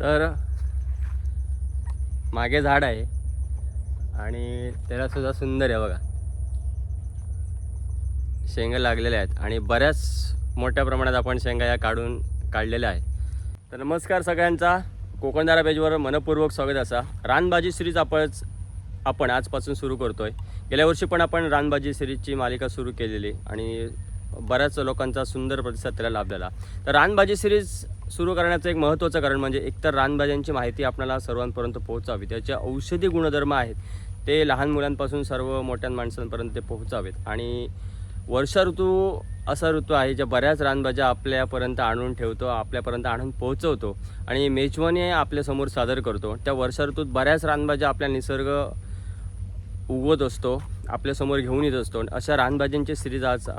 तर मागे झाड आहे आणि त्याला सुद्धा सुंदर आहे बघा, शेंगा लागलेल्या आहेत आणि बऱ्याच मोठ्या प्रमाणात आपण शेंगा या काढलेल्या आहे. तर नमस्कार सगळ्यांचा, कोकणदारा पेजवर मनपूर्वक स्वागत असा. रानभाजी सिरीज आपण आजपासून सुरू करतोय. गेल्या वर्षी पण आपण रानभाजी सिरीजची मालिका सुरू केलेली आणि बऱ्याच लोकांचा सुंदर प्रतिसाद त्याला लाभलेला. तर रानभाजी सिरीज सुरू करण्याचं एक महत्त्वाचं कारण म्हणजे एकतर रानभाज्यांची माहिती आपल्याला सर्वांपर्यंत पोहोचावी, त्याचे औषधी गुणधर्म आहेत ते लहान मुलांपासून सर्व मोठ्या माणसांपर्यंत ते पोहोचावेत. आणि वर्षा ऋतू असा ऋतू आहे ज्या बऱ्याच रानभाज्या आपल्यापर्यंत आणून ठेवतो, आपल्यापर्यंत आणून पोहोचवतो आणि मेजवानी आपल्यासमोर सादर करतो. त्या वर्षा ऋतूत बऱ्याच रानभाज्या आपल्या निसर्ग उगवत असतो, आपल्यासमोर घेऊन येत असतो. अशा रानभाज्यांची सिरीज आज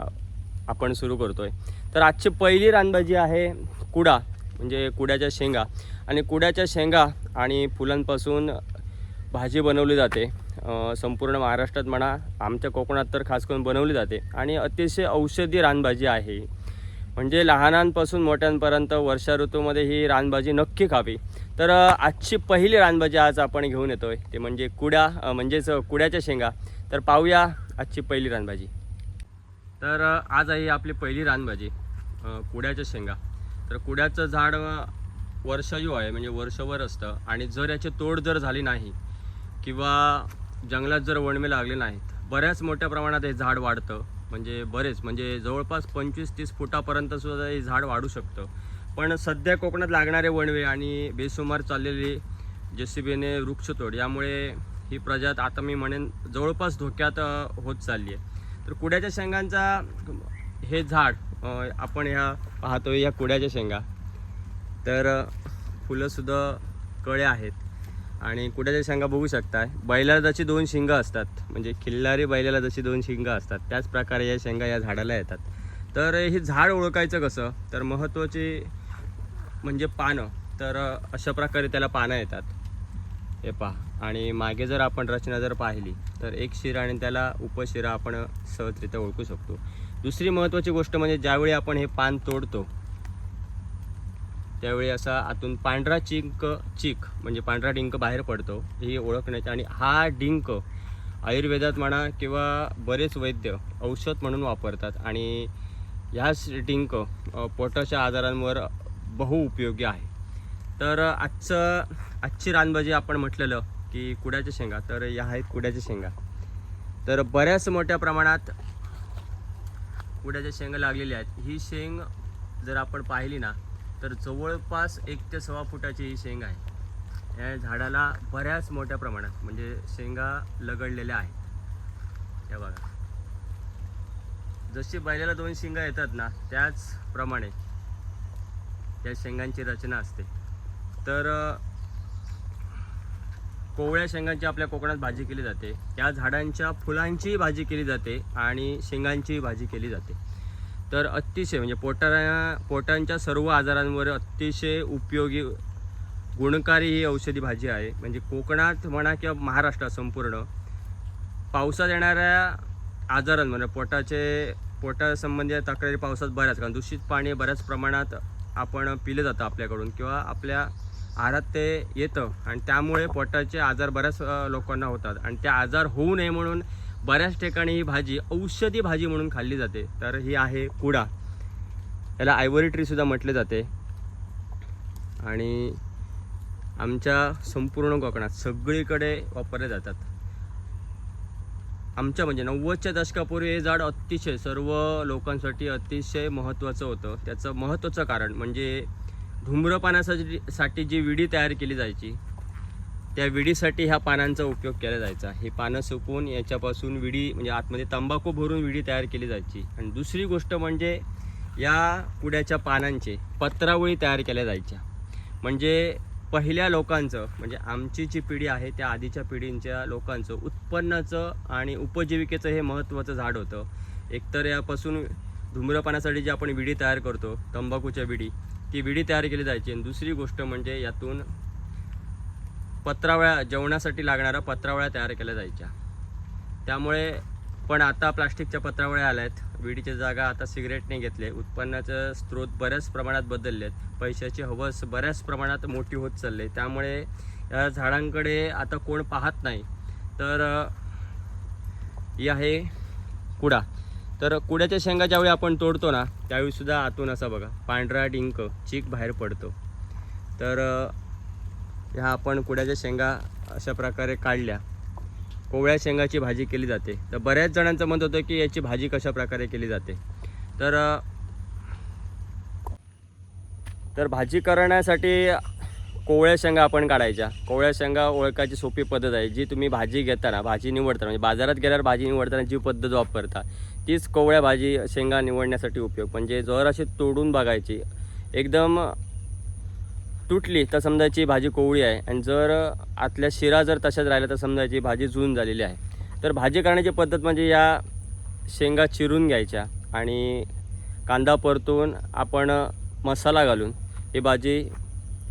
आपण सुरू करतोय. तर आजची पहिली रानभाजी आहे कुडा, म्हणजे कुड्याच्या शेंगा. आणि कुड्याच्या शेंगा आणि फुलांपासून भाजी बनवली जाते. संपूर्ण महाराष्ट्रात म्हणा, आमच्या कोकणात तर खास करून बनवली जाते आणि अतिशय औषधी रानभाजी आहे. म्हणजे लहानांपासून मोठ्यांपर्यंत वर्षा ऋतूमध्ये ही रानभाजी नक्की खावी. तर आजची पहिली रानभाजी आज आपण घेऊन येतोय ते म्हणजे म्हणजेच कुड्याच्या शेंगा. तर पाहूया आजची पहिली रानभाजी. तर आज आहे आपली पहिली रानभाजी कुड्याच्या शेंगा. तर कुड्याचं झाड वर्षायू आहे, म्हणजे वर्षभर असतं आणि जर याची तोड जर झाली नाही किंवा जंगलात जर वणवे लागले नाहीत, बऱ्याच मोठ्या प्रमाणात हे झाड वाढतं. म्हणजे जवळपास 25-30 फुटापर्यंत सुद्धा हे झाड वाढू शकतं. पण सध्या कोकणात लागणारे वणवे आणि बेसुमार चाललेली JCBने वृक्षतोड यामुळे ही प्रजात आता मी म्हणेन जवळपास धोक्यात होत चालली आहे. तर कुड्याच्या शेंगांचा हे झाड आपण ह्या पाहतोय, या कुड्याच्या शेंगा. तर फुलंसुद्धा कळे आहेत आणि कुड्याच्या शेंगा बघू शकताय. बैलाला जशी 2 शिंगं असतात, म्हणजे खिल्लारी बैलाला जशी 2 शिंगं असतात, त्याच प्रकारे या शेंगा या झाडाला येतात. तर हे झाड ओळखायचं कसं, तर महत्त्वाची म्हणजे पानं. तर अशा प्रकारे त्याला पानं येतात, हे पहा. आणि मागे जर आपण रचना जर पाहिली तर एक शिरा आणि त्याला उपशिरा आपण सहजरित्या ओळखू शकतो. दुसरी महत्त्वाची गोष्ट म्हणजे ज्यावेळी आपण हे पान तोडतो त्यावेळी असा आतून पांढरा चीक म्हणजे पांढरा डिंक बाहेर पडतो, ही ओळखण्याची. आणि हा डिंक आयुर्वेदात म्हणा किंवा बरेच वैद्य औषध म्हणून वापरतात आणि ह्याच डिंक पोटाच्या आजारांवर बहुउपयोगी आहे. तर आजची रानभाजी आपण म्हटलेलं की कुड्याच्या शेंगा. तर या आहेत कुड्याच्या शेंगा. तर बऱ्याच मोठ्या प्रमाणात कुड्याच्या शेंगा लागलेल्या आहेत. ही शेंग जर आपण पाहिली ना तर जवळपास 1 ते 1.25 फुटाची ही शेंग आहे. या झाडाला बऱ्याच मोठ्या प्रमाणात म्हणजे शेंगा लगडलेल्या आहेत. हे बघा, जशी बैलाला 2 शिंगा येतात ना त्याचप्रमाणे या शेंगांची रचना असते. तर कोवळ्या शेंगांची आपल्या कोकणात भाजी केली जाते. या झाडांच्या फुलांची भाजी केली जाते आणि शेंगांची भाजी केली जाते. तर अतिशय म्हणजे पोटांच्या सर्व आजारांवर अतिशय उपयोगी गुणकारी ही औषधी भाजी आहे. म्हणजे कोकणात म्हणा किंवा महाराष्ट्रात संपूर्ण पावसात येणाऱ्या आजारांमध्ये पोटासंबंधी तक्रारी पावसात बऱ्याच, कारण दूषित पाणी बऱ्याच प्रमाणात आपण पिलं जातं आपल्याकडून किंवा आपल्या आहारात ते येतं आणि त्यामुळे पोटाचे आजार बऱ्याच लोकांना होतात. आणि त्या आजार होऊ नये म्हणून बऱ्याच ठिकाणी ही भाजी औषधी भाजी म्हणून खाल्ली जाते. तर ही आहे कुडा, याला आयव्हरी ट्री सुद्धा म्हटले जाते आणि आमच्या संपूर्ण कोकणात सगळीकडे वापरले जातात. आमच्या म्हणजे 90च्या दशकापूर्वी हे झाड अतिशय सर्व लोकांसाठी अतिशय महत्त्वाचं होतं. त्याचं महत्त्वाचं कारण म्हणजे धूम्रपानासाठी जी विडी तयार केली जायची, त्या विडीसाठी ह्या पानांचा उपयोग केला जायचा. हे पानं सुकवून याच्यापासून विडी म्हणजे आतमध्ये तंबाखू भरून विडी तयार केली जायची. आणि दुसरी गोष्ट म्हणजे या कुड्याच्या पानांचे पत्रावळी तयार केल्या जायच्या. म्हणजे पहिल्या लोकांचं म्हणजे आमची जी पिढी आहे त्या आधीच्या पिढींच्या लोकांचं उत्पन्नाचं आणि उपजीविकेचं हे महत्त्वाचं झाड होतं. एकतर यापासून धूम्रपानासाठी जी आपण विडी तयार करतो, तंबाखूच्या विडी, ती विडी तयार केली जायची. आणि दुसरी गोष्ट म्हणजे यातून पत्रावळ्या, जेवणासाठी लागणाऱ्या पत्रावळ्या तयार केल्या जायच्या. त्यामुळे पण आता प्लास्टिकच्या पत्रावळ्या आल्या आहेत, विडीची जागा आता सिगरेटने घेतले, उत्पन्नाचं स्रोत बऱ्याच प्रमाणात बदलले आहेत, पैशाची हवस बऱ्याच प्रमाणात मोठी होत चालली, त्यामुळे या झाडांकडे आता कोण पाहत नाही. तर ही आहे कुडा. तर कुड्याच्या शेंगा ज्यावेळी आपण तोडतो ना त्यावेळीसुद्धा आतून असा बघा पांढरा डिंक चीक बाहेर पडतो. तर ह्या आपण कुड्याच्या शेंगा अशा प्रकारे काढल्या. कोवळ्या शेंगाची भाजी केली जाते. तर बऱ्याच जणांचं मत होतं की याची भाजी कशा प्रकारे केली जाते. तर भाजी करण्यासाठी कोवळ्या शेंगा आपण काढायच्या. कोवळ्या शेंगा ओळखायची सोपी पद्धत आहे. जी तुम्ही भाजी घेताना, भाजी निवडताना, म्हणजे बाजारात गेल्यावर भाजी निवडताना जी पद्धत वापरता तीच कोवळ्या भाजी शेंगा निवडण्यासाठी उपयोग. म्हणजे जर अशी तोडून बघायची, एकदम तुटली तर समजायची भाजी कोवळी आहे, आणि जर आतल्या शिरा जर तशाच राहिल्या तर समजायची भाजी जून झालेली आहे. तर भाजी करण्याची पद्धत म्हणजे या शेंगा चिरून घ्यायच्या आणि कांदा परतून आपण मसाला घालून ही भाजी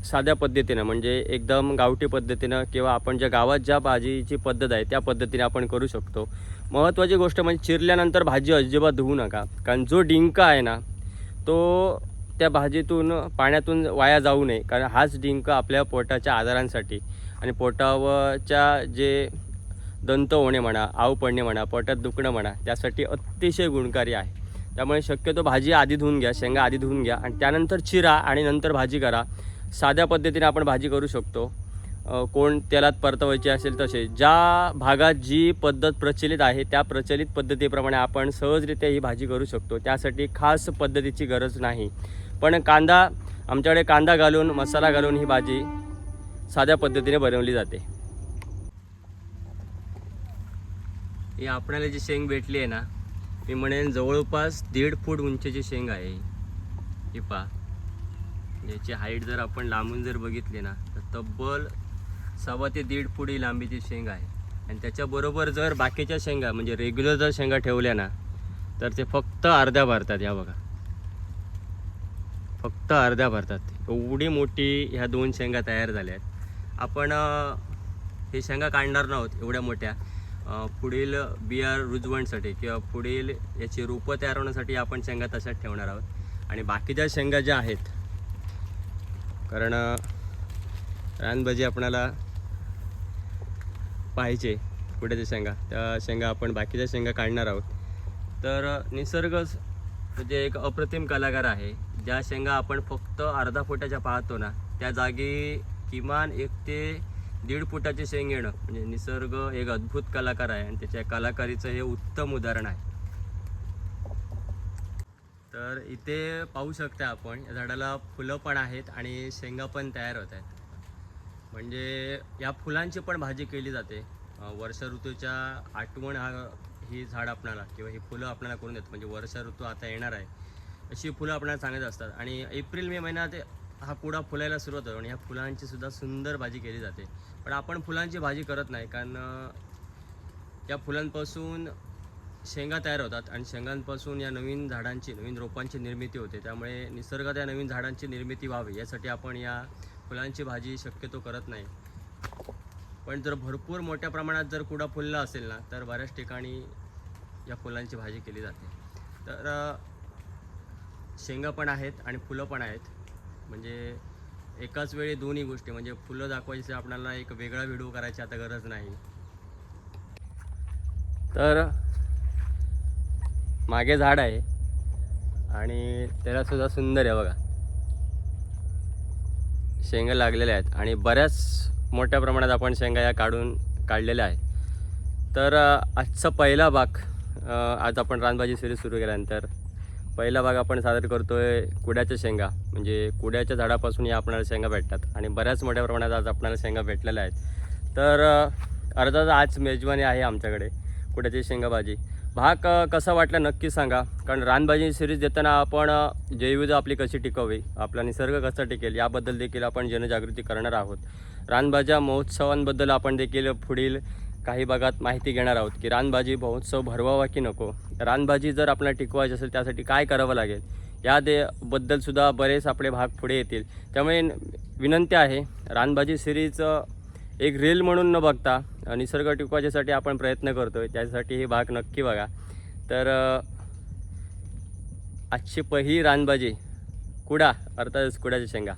साध्या पद्धतीनं, म्हणजे एकदम गावठी पद्धतीनं, किंवा आपण ज्या गावात ज्या भाजीची पद्धत आहे त्या पद्धतीने आपण करू शकतो. महत्त्वाची गोष्ट म्हणजे चिरल्यानंतर भाजी अजिबात धुवू नका, कारण जो डिंक आहे ना तो त्या भाजीतून पाण्यातून वाया जाऊ नये, कारण हाच डिंक आपल्या पोटाच्या आजारांसाठी आणि पोटावरच्या जे दंत होणे म्हणा, आव पडणे म्हणा, पोटात दुखणं म्हणा, त्यासाठी अतिशय गुणकारी आहे. त्यामुळे शक्यतो भाजी आधी धुवून घ्या, शेंगा आधी धुवून घ्या आणि त्यानंतर चिरा आणि नंतर भाजी करा. साध्या पद्धतीने आपण भाजी करू शकतो. कोण तेलात परतवायची असेल तसे, ज्या भागात जी पद्धत प्रचलित आहे त्या प्रचलित पद्धतीप्रमाणे आपण सहजरित्या ही भाजी करू शकतो. त्यासाठी खास पद्धतीची गरज नाही. पण आमच्याकडे कांदा घालून, मसाला घालून ही भाजी साध्या पद्धतीने बनवली जाते. ही आपल्याला जी शेंग भेटली आहे ना, मी म्हणेन जवळपास 1.5 फूट उंचीची शेंग आहे ही. पहा, याची हाईट जर आपण लांबून जर बघितली ना तर तब्बल 1.25 ते 1.5 फूट ही लांबीची शेंग आहे. आणि त्याच्याबरोबर जर बाकीच्या शेंगा म्हणजे रेग्युलर जर शेंगा ठेवल्या ना तर ते फक्त अर्ध्या भरतात. या बघा, फक्त अर्ध्या भरतात. एवढी मोठी ह्या 2 शेंगा तयार झाल्या आहेत. आपण हे शेंगा काढणार नाहोत एवढ्या मोठ्या. पुढील बिया रुजवण्यासाठी किंवा पुढील याची रोपं तयार होण्यासाठी आपण शेंगा तशाच ठेवणार आहोत. आणि बाकीच्या शेंगा ज्या आहेत, कारण रानभाजी आपणाला पाहिजे कुड्याच्या शेंगा, त्या शेंगा आपण बाकीच्या शेंगा काढणार आहोत. तर निसर्गच म्हणजे एक अप्रतिम कलाकार आहे. ज्या शेंगा आपण फक्त अर्धा फुटाच्या पाहतो ना त्या जागी किमान 1 ते 1.5 फुटाची शेंग येणं म्हणजे निसर्ग एक अद्भुत कलाकार आहे आणि त्याच्या कलाकारीचं हे उत्तम उदाहरण आहे. तर इथे पाहू शकता आपण या झाडाला फुलं पण आहेत आणि शेंगा पण तयार होत आहेत. म्हणजे या फुलांची पण भाजी केली जाते. वर्षा ऋतूच्या आठवण ही झाड आपणाला किंवा ही फुलं आपल्याला करून देतात. म्हणजे वर्षा ऋतू आता येणार आहे अशी फुलं आपल्याला सांगत असतात. आणि एप्रिल मे महिन्यात हा कुडा फुलायला सुरुवात होतो आणि ह्या फुलांची सुद्धा सुंदर भाजी केली जाते. पण आपण फुलांची भाजी करत नाही, कारण या फुलांपासून शेंगा तयार होतात आणि शेंगांपासून या नवीन झाडांची, नवीन रोपांची निर्मिती होते. त्यामुळे निसर्गात या नवीन झाडांची निर्मिती व्हावी यासाठी आपण या फुलांची भाजी शक्यतो करत नाही. पण जर भरपूर मोठ्या प्रमाणात जर कुडा फुलला असेल ना तर बऱ्याच ठिकाणी या फुलांची भाजी केली जाते. तर शेंगा पण आहेत आणि फुलं पण आहेत. म्हणजे एकाच वेळी दोन्ही गोष्टी, म्हणजे फुलं दाखवायची आपल्याला एक वेगळा व्हिडिओ करायची आता गरज नाही. तर मागे झाड आहे आणि त्याला सुद्धा सुंदर आहे बघा, शेंगा लागलेल्या आहेत आणि बऱ्याच मोठ्या प्रमाणात आपण शेंगा या काढलेल्या आहेत. तर आजचा पहिला भाग, आज आपण रानभाजी सिरीज सुरू केल्यानंतर पहिला भाग आपण सादर करतोय कुड्याच्या शेंगा. म्हणजे कुड्याच्या झाडापासून या आपल्याला शेंगा भेटतात आणि बऱ्याच मोठ्या प्रमाणात आज आपल्याला शेंगा भेटलेल्या आहेत. तर अर्थात आज मेजवानी आहे आमच्याकडे कुड्याची शेंगा भाजी. भाग कसा वाटला नक्की सांगा, कारण रानभाजी सिरीज देताना आपण जैवविविधता आपली कशी टिकवावी, आपला निसर्ग कसा टिकेल याबद्दल देखील आपण जनजागृती करणार आहोत. रानभाज्या महोत्सवांबद्दल आपण देखील पुढील काही भागात माहिती घेणार आहोत की रानभाजी महोत्सव भरवावा की नको, रानभाजी जर आपल्याला टिकवायची असेल त्यासाठी काय करावं लागेल याबद्दलसुद्धा बरेच आपले भाग पुढे येतील. त्यामुळे विनंती आहे, रानभाजी सिरीज एक रील म्हणून न बघता निसर्ग टिकवायच्यासाठी आपण प्रयत्न करतो आहे, त्यासाठी हे भाग नक्की बघा. तर आजची पहिली रानभाजी कुडा, अर्थातच कुडाच्या शेंगा.